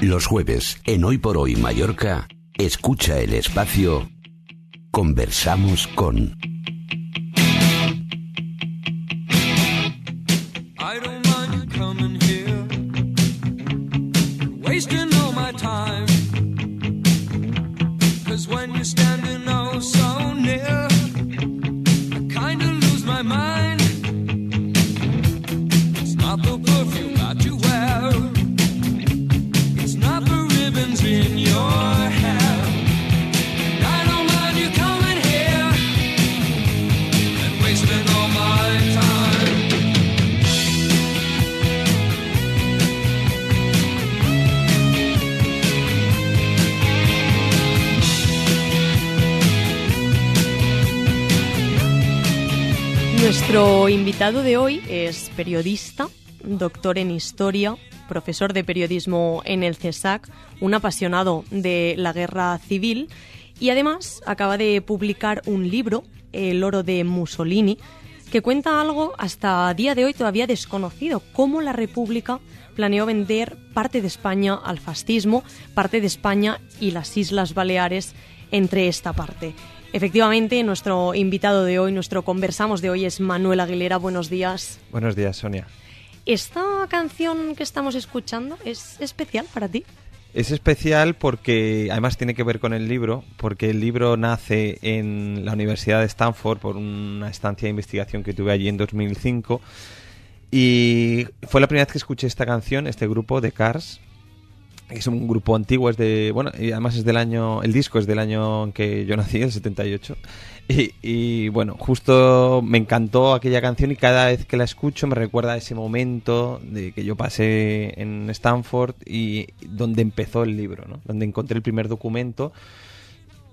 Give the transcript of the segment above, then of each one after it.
Los jueves, en Hoy por Hoy Mallorca, escucha el espacio Conversamos con... Nuestro invitado de hoy es periodista, doctor en Historia, profesor de periodismo en el CSAC, un apasionado de la guerra civil y además acaba de publicar un libro, El oro de Mussolini, que cuenta algo hasta día de hoy todavía desconocido, cómo la República planeó vender parte de España al fascismo, parte de España y las Islas Baleares entre esta parte. Efectivamente, nuestro invitado de hoy, nuestro conversamos de hoy es Manuel Aguilera. Buenos días. Buenos días, Sonia. ¿Esta canción que estamos escuchando es especial para ti? Es especial porque además tiene que ver con el libro, porque el libro nace en la Universidad de Stanford por una estancia de investigación que tuve allí en 2005 y fue la primera vez que escuché esta canción, este grupo de Cars. Es un grupo antiguo, y además es del año, el disco es del año en que yo nací, el 78. Y bueno, justo me encantó aquella canción y cada vez que la escucho me recuerda a ese momento de que yo pasé en Stanford y donde empezó el libro, ¿no? Donde encontré el primer documento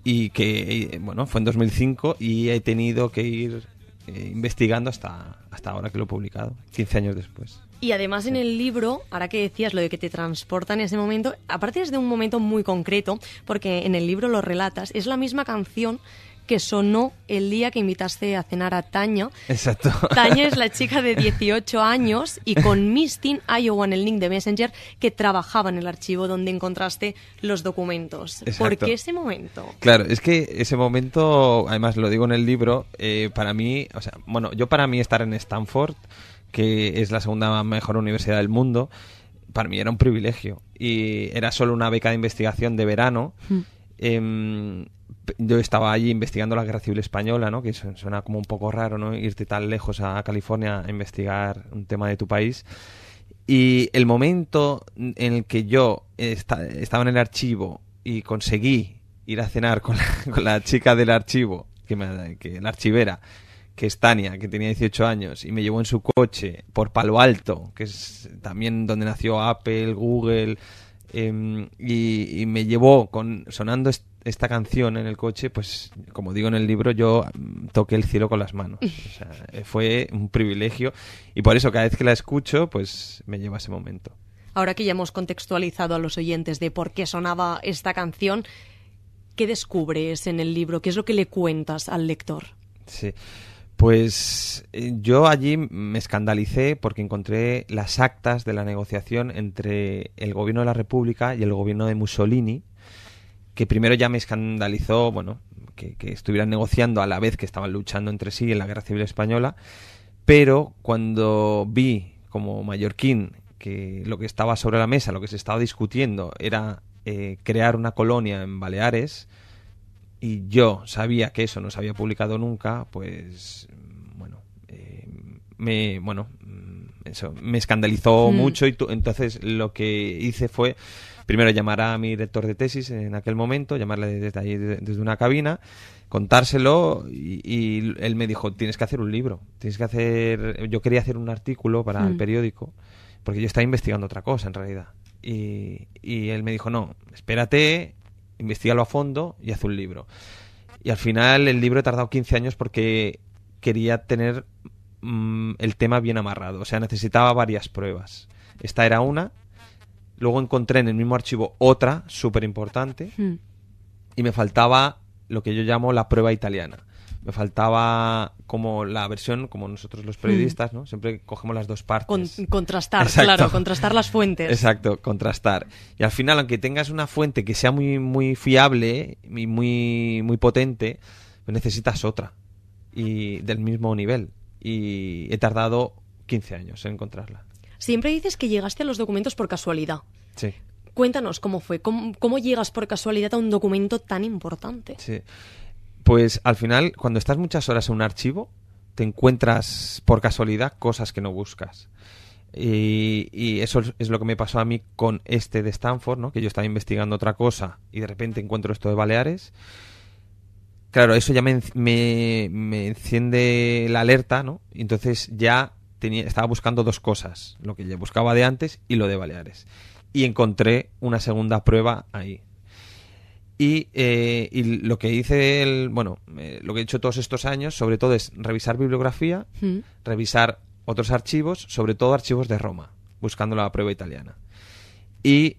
y que, bueno, fue en 2005 y he tenido que ir investigando hasta ahora que lo he publicado, 15 años después. Y además en el libro, ahora que decías lo de que te transporta en ese momento, aparte es de un momento muy concreto, porque en el libro lo relatas, es la misma canción que sonó el día que invitaste a cenar a Tania. Exacto. Tania es la chica de 18 años y con Mistin, Iowa en el link de Messenger, que trabajaba en el archivo donde encontraste los documentos. Exacto. ¿Por qué ese momento? Claro, es que ese momento, además lo digo en el libro, para mí, para mí estar en Stanford, que es la segunda mejor universidad del mundo, para mí era un privilegio. Y era solo una beca de investigación de verano. Yo estaba allí investigando la Guerra Civil Española, ¿no? Que suena como un poco raro, ¿no? Irte tan lejos a California a investigar un tema de tu país. Y el momento en el que yo estaba en el archivo y conseguí ir a cenar con la chica del archivo, que la archivera, que es Tania, que tenía 18 años, y me llevó en su coche por Palo Alto, que es también donde nació Apple, Google, y me llevó sonando esta canción en el coche, pues como digo en el libro, yo toqué el cielo con las manos. O sea, fue un privilegio y por eso cada vez que la escucho, pues me lleva a ese momento. Ahora que ya hemos contextualizado a los oyentes de por qué sonaba esta canción, ¿qué descubres en el libro? ¿Qué es lo que le cuentas al lector? Sí. Pues yo allí me escandalicé porque encontré las actas de la negociación entre el gobierno de la República y el gobierno de Mussolini, que primero ya me escandalizó, bueno, que estuvieran negociando a la vez que estaban luchando entre sí en la Guerra Civil Española, pero cuando vi como mallorquín que lo que estaba sobre la mesa, lo que se estaba discutiendo era crear una colonia en Baleares, y yo sabía que eso no se había publicado nunca, pues me escandalizó mucho y entonces lo que hice fue primero llamar a mi director de tesis en aquel momento, llamarle desde allí, desde una cabina, contárselo y él me dijo, tienes que hacer un libro, yo quería hacer un artículo para el periódico porque yo estaba investigando otra cosa en realidad y él me dijo, no, espérate, investígalo a fondo y haz un libro. Y al final el libro he tardado 15 años porque quería tener el tema bien amarrado. O sea, necesitaba varias pruebas. Esta era una. Luego encontré en el mismo archivo otra súper importante y me faltaba lo que yo llamo la prueba italiana. Me faltaba como la versión, como nosotros los periodistas, ¿no? Siempre cogemos las dos partes. Contrastar, Exacto. claro, contrastar las fuentes. Exacto, contrastar. Y al final, aunque tengas una fuente que sea muy, muy fiable y muy, muy potente, pues necesitas otra. Y del mismo nivel. Y he tardado 15 años en encontrarla. Siempre dices que llegaste a los documentos por casualidad. Sí. Cuéntanos cómo fue, cómo llegas por casualidad a un documento tan importante. Sí. Pues al final, cuando estás muchas horas en un archivo, te encuentras por casualidad cosas que no buscas. Y eso es lo que me pasó a mí con este de Stanford, ¿no? Que yo estaba investigando otra cosa y de repente encuentro esto de Baleares. Claro, eso ya me enciende la alerta, ¿no? Y entonces ya estaba buscando dos cosas, lo que ya buscaba de antes y lo de Baleares. Y encontré una segunda prueba ahí. Y lo que hice, lo que he hecho todos estos años, sobre todo, es revisar bibliografía, revisar otros archivos, sobre todo archivos de Roma, buscando la prueba italiana. Y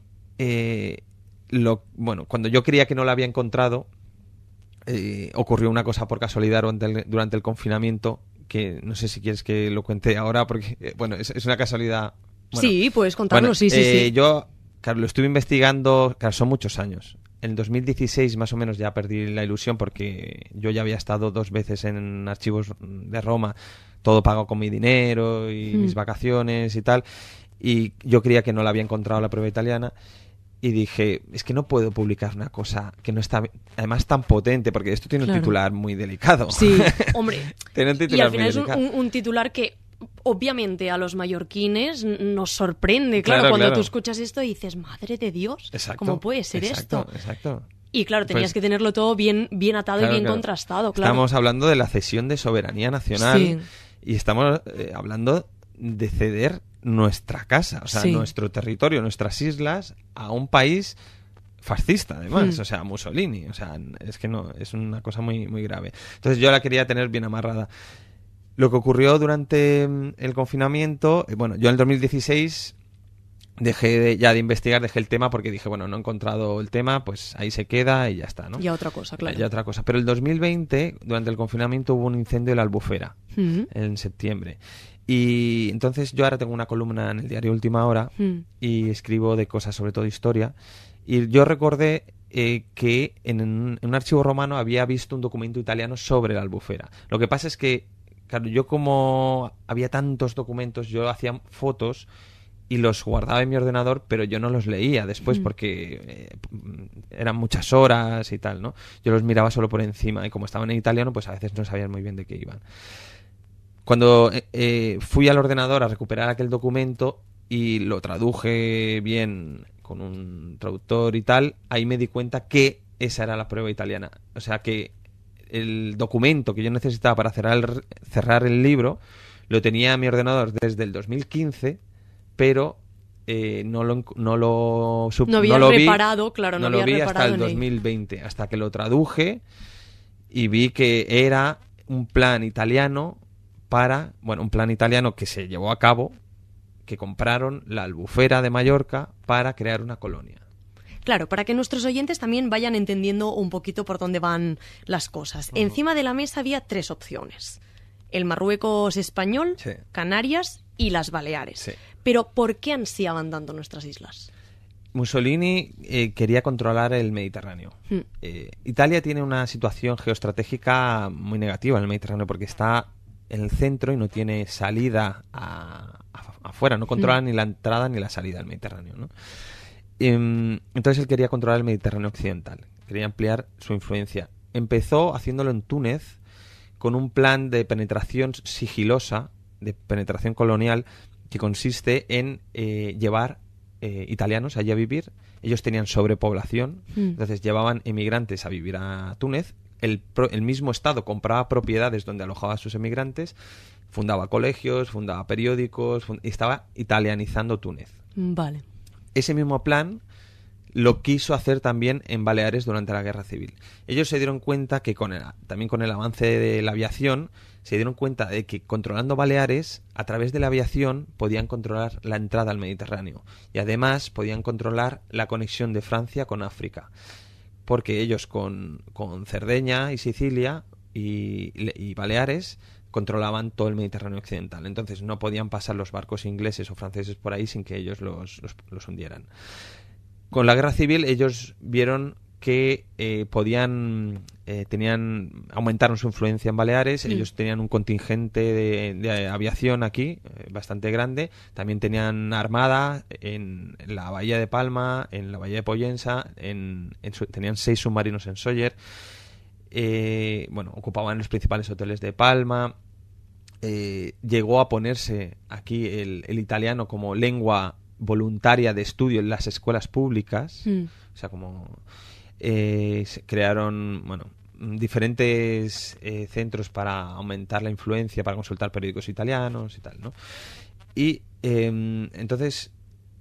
cuando yo creía que no la había encontrado, ocurrió una cosa por casualidad durante el confinamiento, que no sé si quieres que lo cuente ahora, porque es una casualidad. Bueno, sí, puedes contarlo, sí. Yo, claro, lo estuve investigando, claro, son muchos años. En 2016 más o menos ya perdí la ilusión porque yo ya había estado 2 veces en archivos de Roma, todo pago con mi dinero y mis vacaciones y tal, y yo creía que no la había encontrado la prueba italiana y dije, es que no puedo publicar una cosa que no está, además tan potente, porque esto tiene un titular muy delicado. Sí, hombre, tiene un titular y al final muy es un titular que obviamente a los mallorquines nos sorprende, claro, cuando tú escuchas esto y dices, madre de Dios, ¿cómo puede ser esto? Exacto. Y claro, tenías que tenerlo todo bien atado y bien contrastado, claro. Estamos hablando de la cesión de soberanía nacional y estamos hablando de ceder nuestra casa, o sea, nuestro territorio, nuestras islas a un país fascista, además, o sea, Mussolini, o sea, es que no, es una cosa muy, muy grave. Entonces yo la quería tener bien amarrada. Lo que ocurrió durante el confinamiento, yo en el 2016 dejé de investigar, dejé el tema porque dije, no he encontrado el tema, pues ahí se queda y ya está, ¿no? Ya otra cosa, claro. Ya otra cosa. Pero el 2020, durante el confinamiento, hubo un incendio en la Albufera, en septiembre. Y entonces yo ahora tengo una columna en el diario Última Hora y escribo de cosas, sobre todo historia. Y yo recordé que en un archivo romano había visto un documento italiano sobre la Albufera. Lo que pasa es que, claro, yo como había tantos documentos, yo hacía fotos y los guardaba en mi ordenador, pero yo no los leía después porque eran muchas horas y tal, ¿no? Yo los miraba solo por encima y como estaban en italiano, pues a veces no sabían muy bien de qué iban. Cuando fui al ordenador a recuperar aquel documento y lo traduje bien con un traductor y tal, ahí me di cuenta que esa era la prueba italiana. O sea que el documento que yo necesitaba para cerrar el libro lo tenía en mi ordenador desde el 2015, pero no lo vi hasta el 2020, hasta que lo traduje y vi que era un plan italiano un plan italiano que se llevó a cabo, que compraron la Albufera de Mallorca para crear una colonia. Claro, para que nuestros oyentes también vayan entendiendo un poquito por dónde van las cosas. Encima de la mesa había 3 opciones. El Marruecos español, Canarias y las Baleares. Sí. Pero ¿por qué ansiaban tanto nuestras islas? Mussolini quería controlar el Mediterráneo. Italia tiene una situación geoestratégica muy negativa en el Mediterráneo porque está en el centro y no tiene salida afuera. No controla ni la entrada ni la salida del Mediterráneo, ¿no? Entonces él quería controlar el Mediterráneo occidental. Quería ampliar su influencia. Empezó haciéndolo en Túnez con un plan de penetración sigilosa, de penetración colonial, que consiste en llevar italianos allí a vivir. Ellos tenían sobrepoblación, entonces llevaban emigrantes a vivir a Túnez. El mismo Estado compraba propiedades donde alojaba a sus emigrantes, fundaba colegios, fundaba periódicos, y estaba italianizando Túnez. Vale. Ese mismo plan lo quiso hacer también en Baleares durante la Guerra Civil. Ellos se dieron cuenta que también con el avance de la aviación, se dieron cuenta de que controlando Baleares, a través de la aviación, podían controlar la entrada al Mediterráneo. Y además podían controlar la conexión de Francia con África. Porque ellos con Cerdeña y Sicilia y Baleares controlaban todo el Mediterráneo occidental. Entonces no podían pasar los barcos ingleses o franceses por ahí sin que ellos los hundieran. Con la guerra civil ellos vieron que aumentaron su influencia en Baleares. Ellos tenían un contingente de aviación aquí bastante grande, también tenían armada en la bahía de Palma, en la bahía de Pollensa, tenían 6 submarinos en Sóller, ocupaban los principales hoteles de Palma. Llegó a ponerse aquí el italiano como lengua voluntaria de estudio en las escuelas públicas, o sea, como se crearon diferentes centros para aumentar la influencia, para consultar periódicos italianos y tal, ¿no? Y entonces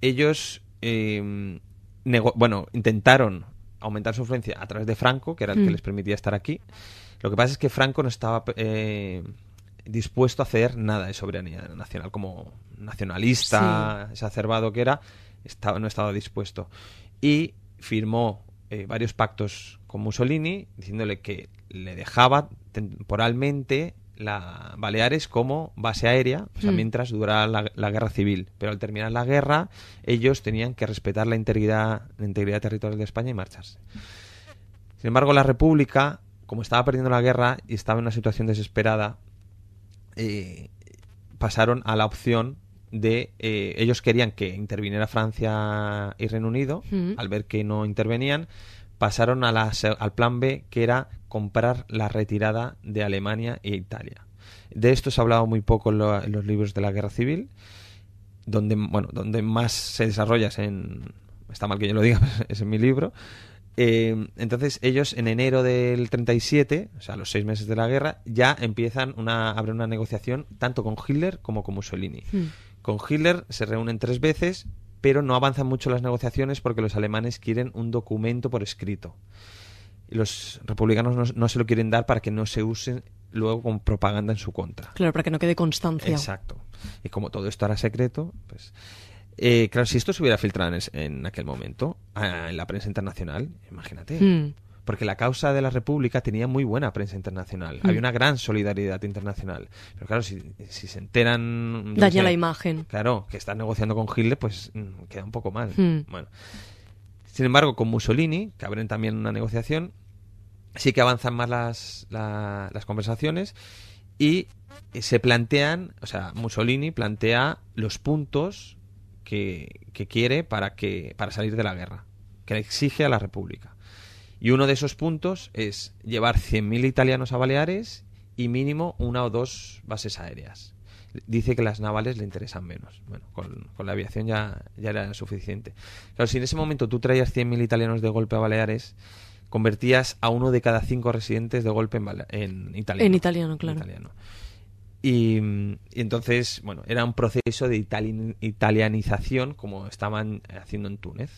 ellos intentaron aumentar su influencia a través de Franco, que era el que les permitía estar aquí. Lo que pasa es que Franco no estaba dispuesto a hacer nada de soberanía nacional, como nacionalista exacerbado que era, no estaba dispuesto. Y firmó varios pactos con Mussolini, diciéndole que le dejaba temporalmente Baleares como base aérea, o sea, mientras durara la guerra civil. Pero al terminar la guerra, ellos tenían que respetar la integridad territorial de España y marcharse. Sin embargo, la República, como estaba perdiendo la guerra y estaba en una situación desesperada, pasaron a la opción de ellos querían que interviniera Francia y Reino Unido. Al ver que no intervenían, pasaron al plan B, que era comprar la retirada de Alemania e Italia. De esto se ha hablado muy poco en los libros de la Guerra Civil, donde más se desarrolla está mal que yo lo diga, pero es en mi libro. Entonces ellos en enero del 37, o sea, los 6 meses de la guerra, ya empiezan abren una negociación tanto con Hitler como con Mussolini. Con Hitler se reúnen 3 veces, pero no avanzan mucho las negociaciones porque los alemanes quieren un documento por escrito. Y los republicanos no se lo quieren dar para que no se use luego con propaganda en su contra. Claro, para que no quede constancia. Exacto. Y como todo esto era secreto, pues... claro, si esto se hubiera filtrado en aquel momento en la prensa internacional, imagínate. Porque la causa de la República tenía muy buena prensa internacional. Había una gran solidaridad internacional. Pero claro, si se enteran... Daña la imagen. Claro, que están negociando con Hitler, pues queda un poco mal. Bueno. Sin embargo, con Mussolini, que abren también una negociación, sí que avanzan más las conversaciones y se plantean, o sea, Mussolini plantea los puntos que quiere para salir de la guerra, que le exige a la República. Y uno de esos puntos es llevar 100.000 italianos a Baleares y mínimo 1 o 2 bases aéreas. Dice que las navales le interesan menos. Bueno, con la aviación ya era suficiente. Claro, si en ese momento tú traías 100.000 italianos de golpe a Baleares, convertías a 1 de cada 5 residentes de golpe en italiano. En italiano, claro. Y entonces, bueno, era un proceso de italianización como estaban haciendo en Túnez.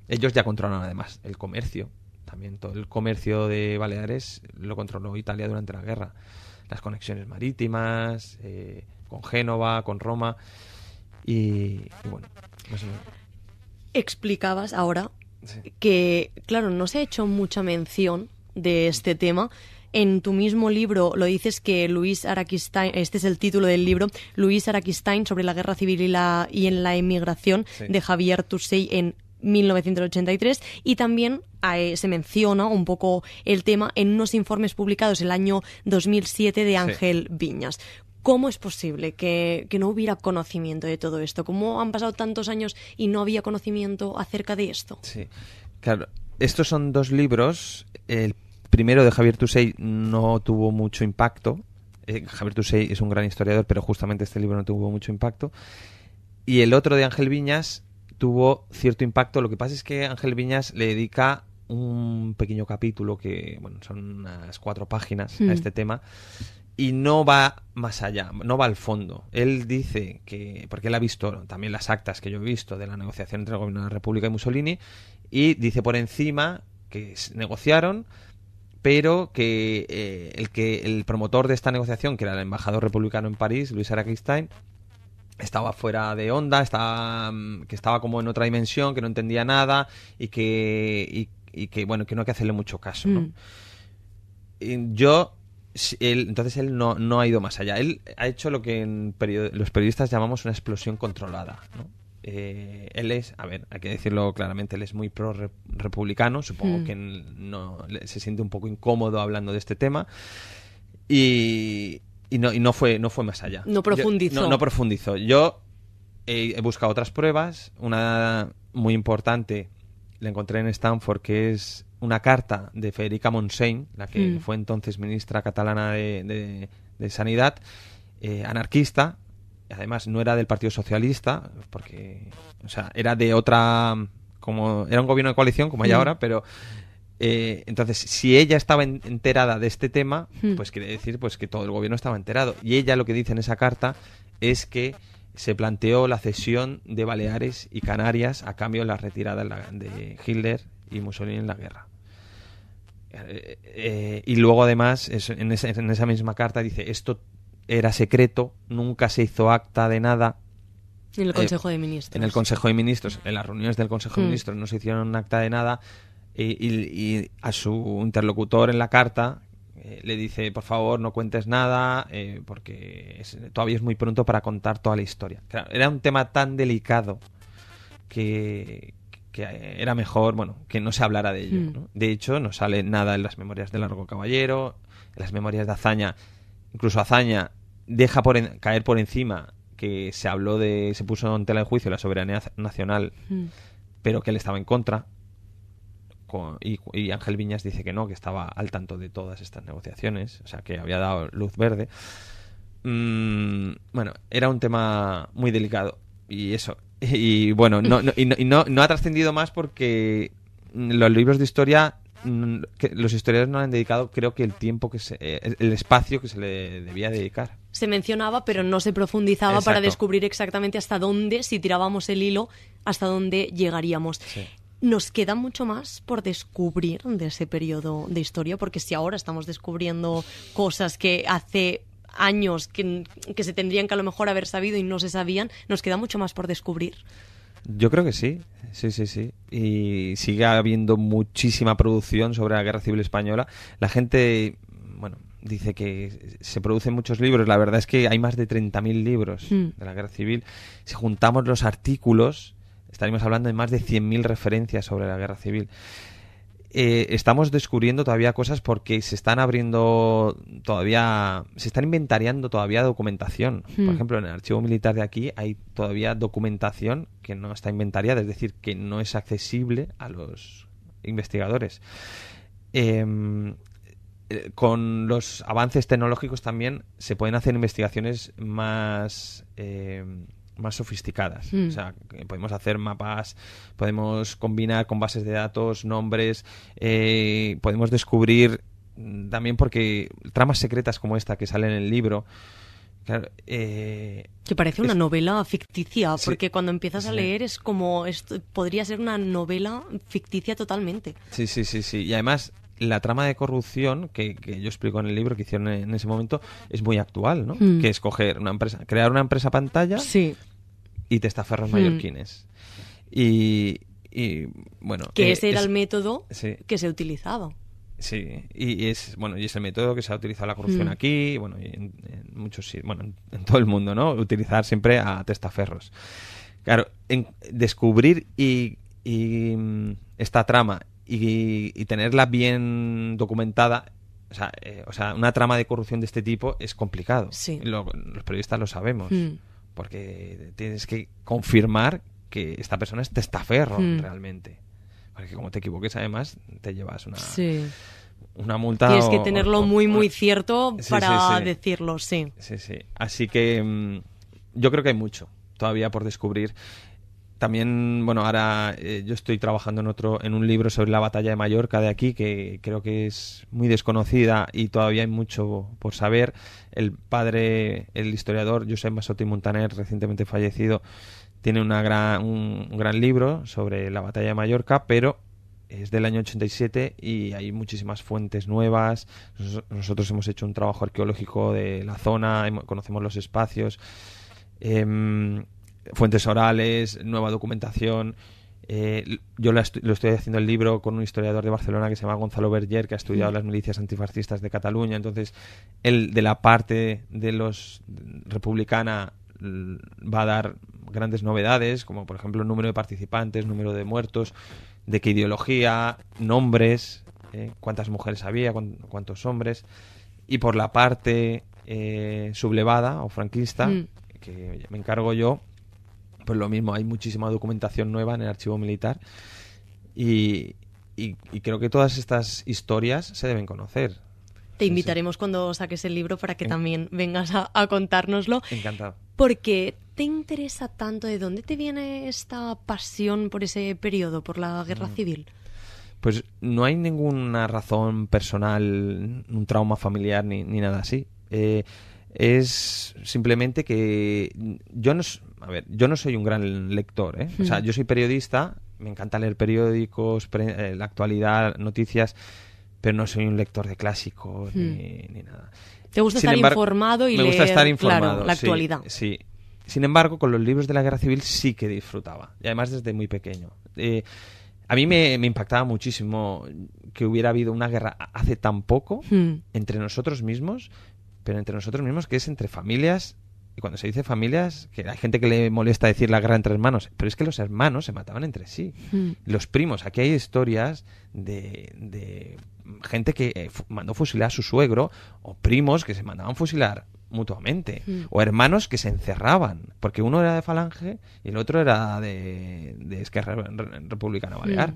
Ellos ya controlaban además el comercio. También todo el comercio de Baleares lo controló Italia durante la guerra. Las conexiones marítimas, con Génova, con Roma y bueno, más o menos. Explicabas ahora que, claro, no se ha hecho mucha mención de este tema. En tu mismo libro lo dices que Luis Araquistain, este es el título del libro, Luis Araquistain sobre la guerra civil y en la emigración, de Javier Tussey en 1983, y también se menciona un poco el tema en unos informes publicados el año 2007 de Ángel Viñas. ¿Cómo es posible que no hubiera conocimiento de todo esto? ¿Cómo han pasado tantos años y no había conocimiento acerca de esto? Sí, claro. Estos son 2 libros. El primero de Javier Tussey no tuvo mucho impacto. Javier Tussey es un gran historiador, pero justamente este libro no tuvo mucho impacto. Y el otro de Ángel Viñas tuvo cierto impacto. Lo que pasa es que Ángel Viñas le dedica un pequeño capítulo que, bueno, son unas 4 páginas a este tema y no va más allá, no va al fondo. Él dice que, porque él ha visto también las actas que yo he visto de la negociación entre el gobierno de la República y Mussolini, y dice por encima que negociaron, pero que el promotor de esta negociación, que era el embajador republicano en París, Luis Araquistain, estaba fuera de onda, que estaba como en otra dimensión, que no entendía nada y que bueno, que no hay que hacerle mucho caso, ¿no? Y yo Entonces él no ha ido más allá. Él ha hecho lo que los periodistas llamamos una explosión controlada, ¿no? Él es, a ver, hay que decirlo claramente, él es muy pro-republicano, supongo que se siente un poco incómodo hablando de este tema y no fue más allá. No profundizó. No profundizó. Yo he buscado otras pruebas, una muy importante la encontré en Stanford, que es una carta de Federica Montseny, la que fue entonces ministra catalana de Sanidad, anarquista. Además no era del Partido Socialista, porque, o sea, era de otra, como era un gobierno de coalición como hay ahora, pero entonces si ella estaba enterada de este tema, pues quiere decir pues que todo el gobierno estaba enterado. Y ella lo que dice en esa carta es que se planteó la cesión de Baleares y Canarias a cambio de la retirada de Hitler y Mussolini en la guerra. Y luego además en esa misma carta dice: esto era secreto, nunca se hizo acta de nada. En el Consejo de Ministros. En el Consejo de Ministros, en las reuniones del Consejo de Ministros no se hicieron acta de nada, y a su interlocutor en la carta le dice: por favor, no cuentes nada, porque todavía es muy pronto para contar toda la historia. Claro, era un tema tan delicado que era mejor, bueno, que no se hablara de ello, ¿no? De hecho, no sale nada en las memorias de Largo Caballero, en las memorias de Azaña. Incluso Azaña deja caer por encima que se puso en tela de juicio la soberanía nacional, pero que él estaba en contra. Y Ángel Viñas dice que no, que estaba al tanto de todas estas negociaciones, o sea, que había dado luz verde. Bueno, era un tema muy delicado. Y eso. Y bueno, no ha trascendido más porque los libros de historia, los historiadores no han dedicado, creo que el tiempo el espacio que se le debía dedicar. Se mencionaba, pero no se profundizaba. Exacto. Para descubrir exactamente hasta dónde, si tirábamos el hilo, hasta dónde llegaríamos. Sí. Nos queda mucho más por descubrir de ese periodo de historia, porque si ahora estamos descubriendo cosas que hace años que se tendrían que a lo mejor haber sabido y no se sabían, nos queda mucho más por descubrir. Yo creo que sí. Y sigue habiendo muchísima producción sobre la Guerra Civil Española. La gente, bueno, dice que se producen muchos libros. La verdad es que hay más de 30.000 libros de la Guerra Civil. Si juntamos los artículos, estaríamos hablando de más de 100.000 referencias sobre la Guerra Civil. Estamos descubriendo todavía cosas porque se están inventariando todavía documentación. Por ejemplo, en el archivo militar de aquí hay todavía documentación que no está inventariada, es decir, que no es accesible a los investigadores. Con los avances tecnológicos también se pueden hacer investigaciones más sofisticadas. O sea, podemos hacer mapas, podemos combinar con bases de datos, nombres, podemos descubrir también, porque tramas secretas como esta que sale en el libro, claro, que parece una novela ficticia, porque cuando empiezas a leer es como podría ser una novela ficticia totalmente. Sí. Y además la trama de corrupción que yo explico en el libro que hicieron en ese momento es muy actual, ¿no? Que es crear una empresa pantalla y testaferros mallorquines. Y bueno... Que ese era el método que se utilizaba. Sí, y es el método que se ha utilizado la corrupción aquí, y en muchos, en todo el mundo, ¿no? Utilizar siempre a testaferros. Claro, descubrir esta trama y tenerla bien documentada, o sea, una trama de corrupción de este tipo es complicado. Sí. Los periodistas lo sabemos, porque tienes que confirmar que esta persona es testaferro realmente. Porque como te equivoques, además, te llevas una multa. Tienes que tenerlo muy cierto para decirlo, sí. Sí. Así que yo creo que hay mucho todavía por descubrir. También, ahora yo estoy trabajando en un libro sobre la batalla de Mallorca de aquí, que creo que es muy desconocida y todavía hay mucho por saber. El historiador Josep Massotti Montaner, recientemente fallecido, tiene un gran libro sobre la batalla de Mallorca, pero es del año 87 y hay muchísimas fuentes nuevas. Nosotros hemos hecho un trabajo arqueológico de la zona, conocemos los espacios, fuentes orales, nueva documentación, Yo lo estoy haciendo el libro con un historiador de Barcelona que se llama Gonzalo Berger, que ha estudiado las milicias antifascistas de Cataluña. Entonces, él de la parte de los republicana va a dar grandes novedades, como por ejemplo el número de participantes, número de muertos, de qué ideología, nombres, cuántas mujeres había, cuántos hombres. Y por la parte sublevada o franquista, que me encargo yo, pues lo mismo, hay muchísima documentación nueva en el archivo militar y creo que todas estas historias se deben conocer. Te invitaremos cuando saques el libro para que también vengas a contárnoslo. Encantado. ¿Por qué te interesa tanto? ¿De dónde te viene esta pasión por ese periodo, por la guerra civil? Pues no hay ninguna razón personal, un trauma familiar ni nada así. Es simplemente que yo no soy un gran lector, ¿eh? O sea, yo soy periodista, me encanta leer periódicos, la actualidad, noticias, pero no soy un lector de clásicos ni nada. ¿Te gusta estar informado y leer, gusta estar informado, claro, la actualidad? Sí. Sin embargo, con los libros de la guerra civil sí que disfrutaba, y además desde muy pequeño. A mí me impactaba muchísimo que hubiera habido una guerra hace tan poco entre nosotros mismos, pero entre nosotros mismos, que es entre familias. Y cuando se dice familias, que hay gente que le molesta decir la guerra entre hermanos, pero es que los hermanos se mataban entre sí. Los primos, aquí hay historias de gente que mandó fusilar a su suegro, o primos que se mandaban fusilar mutuamente, o hermanos que se encerraban, porque uno era de Falange y el otro era de Esquerra Republicana Balear.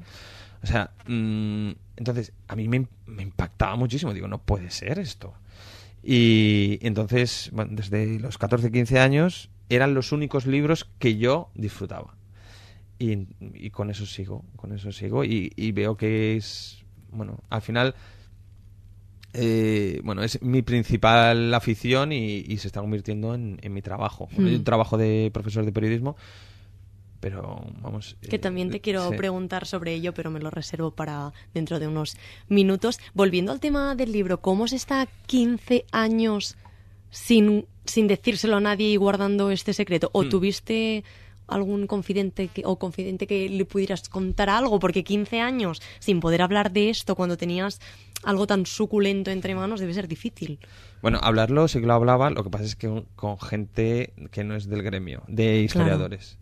O sea, entonces a mí me impactaba muchísimo. Digo, no puede ser esto. Y entonces, bueno, desde los 14, 15 años eran los únicos libros que yo disfrutaba. Y con eso sigo, y veo que es, bueno, al final, es mi principal afición y se está convirtiendo en mi trabajo. Bueno, yo trabajo de profesor de periodismo, pero vamos... Que también te quiero preguntar sobre ello, pero me lo reservo para dentro de unos minutos. Volviendo al tema del libro, ¿cómo se está 15 años sin decírselo a nadie y guardando este secreto? ¿O tuviste algún confidente que le pudieras contar algo? Porque 15 años sin poder hablar de esto cuando tenías algo tan suculento entre manos debe ser difícil. Bueno, hablarlo sí que lo hablaba, lo que pasa es que con gente que no es del gremio, de historiadores. Claro.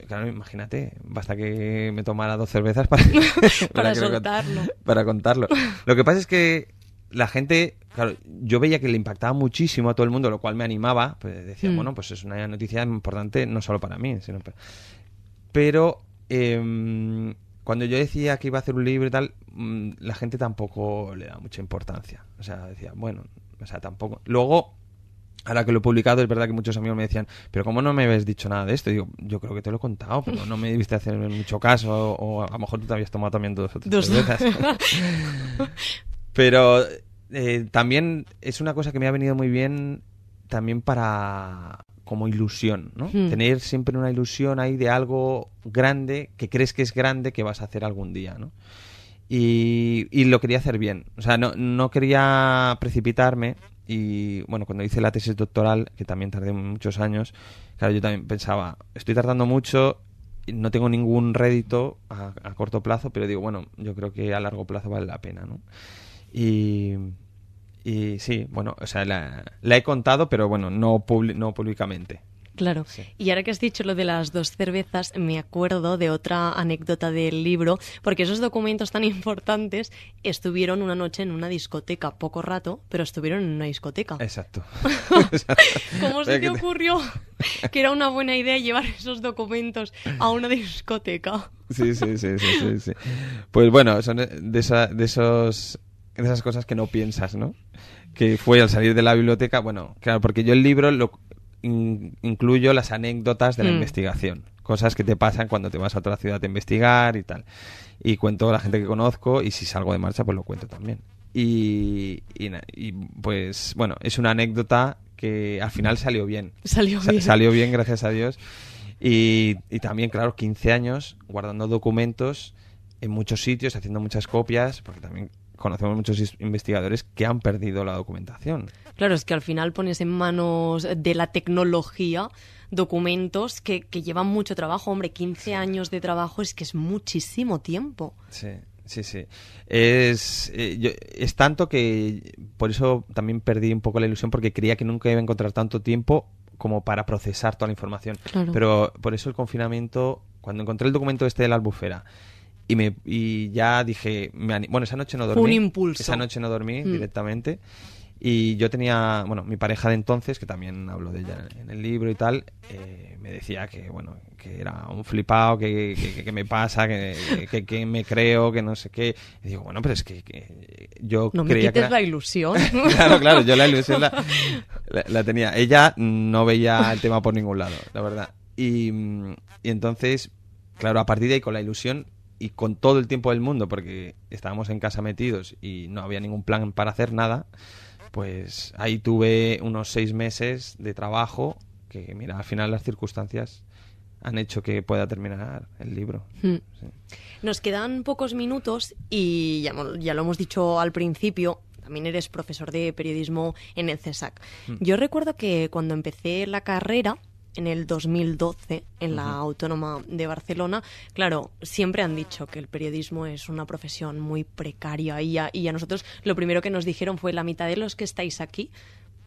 Claro, imagínate, basta que me tomara 2 cervezas para soltarlo. Para contarlo. Lo que pasa es que la gente, claro, yo veía que le impactaba muchísimo a todo el mundo, lo cual me animaba, pues decía, bueno, pues es una noticia importante no solo para mí, sino pero cuando yo decía que iba a hacer un libro y tal, la gente tampoco le da mucha importancia. O sea, decía, bueno, o sea, tampoco. Luego, ahora que lo he publicado, es verdad que muchos amigos me decían, pero ¿cómo no me habías dicho nada de esto? Y digo, yo creo que te lo he contado, pero no me debiste hacer mucho caso, o a lo mejor tú te habías tomado también 2 o 3 cervezas. Pero también es una cosa que me ha venido muy bien también como ilusión, ¿no? Tener siempre una ilusión ahí de algo grande, que crees que es grande, que vas a hacer algún día, ¿no? Y lo quería hacer bien. O sea, no quería precipitarme. Y bueno, cuando hice la tesis doctoral, que también tardé muchos años, claro, yo también pensaba, estoy tardando mucho, no tengo ningún rédito a corto plazo, pero digo, bueno, yo creo que a largo plazo vale la pena, ¿no? Y sí, bueno, o sea, la he contado, pero bueno, no públicamente. Claro. Sí. Y ahora que has dicho lo de las 2 cervezas, me acuerdo de otra anécdota del libro, porque esos documentos tan importantes estuvieron una noche en una discoteca, poco rato, pero estuvieron en una discoteca. Exacto. ¿Cómo se te ocurrió que era una buena idea llevar esos documentos a una discoteca? Sí. Pues bueno, son de esas cosas que no piensas, ¿no? Que fue al salir de la biblioteca, bueno, claro, porque yo el libro incluyo las anécdotas de la investigación, cosas que te pasan cuando te vas a otra ciudad a investigar y tal, y cuento a la gente que conozco, y si salgo de marcha pues lo cuento también, y pues bueno, es una anécdota que al final salió bien, gracias a Dios, y también, claro, 15 años guardando documentos en muchos sitios, haciendo muchas copias, porque también conocemos muchos investigadores que han perdido la documentación. Claro, es que al final pones en manos de la tecnología documentos que llevan mucho trabajo. Hombre, 15 años de trabajo es que es muchísimo tiempo. Sí. Es tanto que por eso también perdí un poco la ilusión, porque creía que nunca iba a encontrar tanto tiempo como para procesar toda la información. Claro. Pero por eso el confinamiento, cuando encontré el documento de la Albufera y ya dije, bueno, esa noche no dormí. Fue un impulso. Esa noche no dormí directamente. Y yo tenía, bueno, mi pareja de entonces, que también hablo de ella en el libro y tal, me decía que, bueno, que era un flipado, que me pasa, que me creo, que no sé qué. Y digo, bueno, pero es que yo no creía me quites que la ilusión. Claro, yo la ilusión la tenía. Ella no veía el tema por ningún lado, la verdad. Y entonces, claro, a partir de ahí, con la ilusión y con todo el tiempo del mundo, porque estábamos en casa metidos y no había ningún plan para hacer nada, pues ahí tuve unos 6 meses de trabajo que, mira, al final las circunstancias han hecho que pueda terminar el libro. Sí. Nos quedan pocos minutos y ya lo hemos dicho al principio, también eres profesor de periodismo en el CSAC. Yo recuerdo que cuando empecé la carrera, en el 2012, en la Autónoma de Barcelona, claro, siempre han dicho que el periodismo es una profesión muy precaria y a nosotros lo primero que nos dijeron fue: la mitad de los que estáis aquí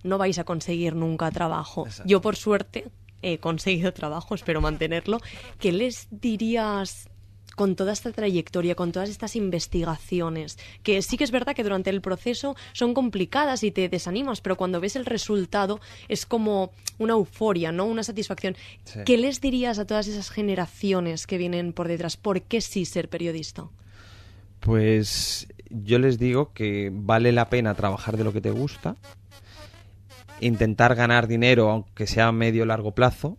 no vais a conseguir nunca trabajo. Exacto. Yo, por suerte, he conseguido trabajo, espero mantenerlo. ¿Qué les dirías con toda esta trayectoria, con todas estas investigaciones, que sí que es verdad que durante el proceso son complicadas y te desanimas, pero cuando ves el resultado es como una euforia, ¿no? Una satisfacción. Sí. ¿Qué les dirías a todas esas generaciones que vienen por detrás? ¿Por qué sí ser periodista? Pues yo les digo que vale la pena trabajar de lo que te gusta, intentar ganar dinero, aunque sea a medio o largo plazo,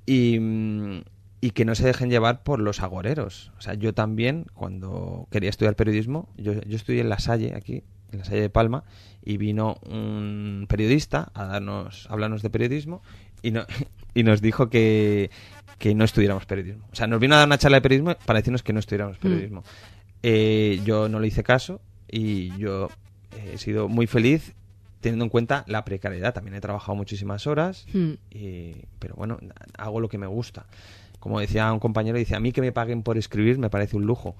y que no se dejen llevar por los agoreros. O sea, yo también, cuando quería estudiar periodismo, yo estudié en La Salle, aquí, en La Salle de Palma, y vino un periodista a hablarnos de periodismo y nos dijo que no estudiáramos periodismo. O sea, nos vino a dar una charla de periodismo para decirnos que no estudiáramos periodismo. Yo no le hice caso y yo he sido muy feliz teniendo en cuenta la precariedad. También he trabajado muchísimas horas, pero bueno, hago lo que me gusta. Como decía un compañero, dice: a mí que me paguen por escribir me parece un lujo.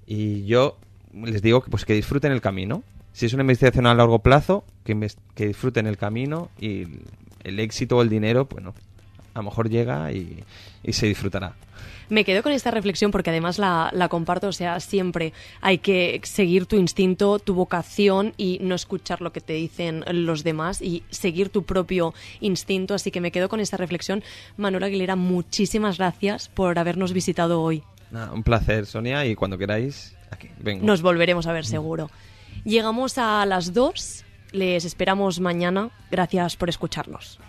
Y yo les digo que disfruten el camino. Si es una investigación a largo plazo, que disfruten el camino, y el éxito o el dinero, bueno, a lo mejor llega y se disfrutará. Me quedo con esta reflexión porque además la comparto. O sea, siempre hay que seguir tu instinto, tu vocación y no escuchar lo que te dicen los demás y seguir tu propio instinto. Así que me quedo con esta reflexión. Manuel Aguilera, muchísimas gracias por habernos visitado hoy. Un placer, Sonia, y cuando queráis, aquí vengo. Nos volveremos a ver seguro. Llegamos a las 2. Les esperamos mañana. Gracias por escucharnos.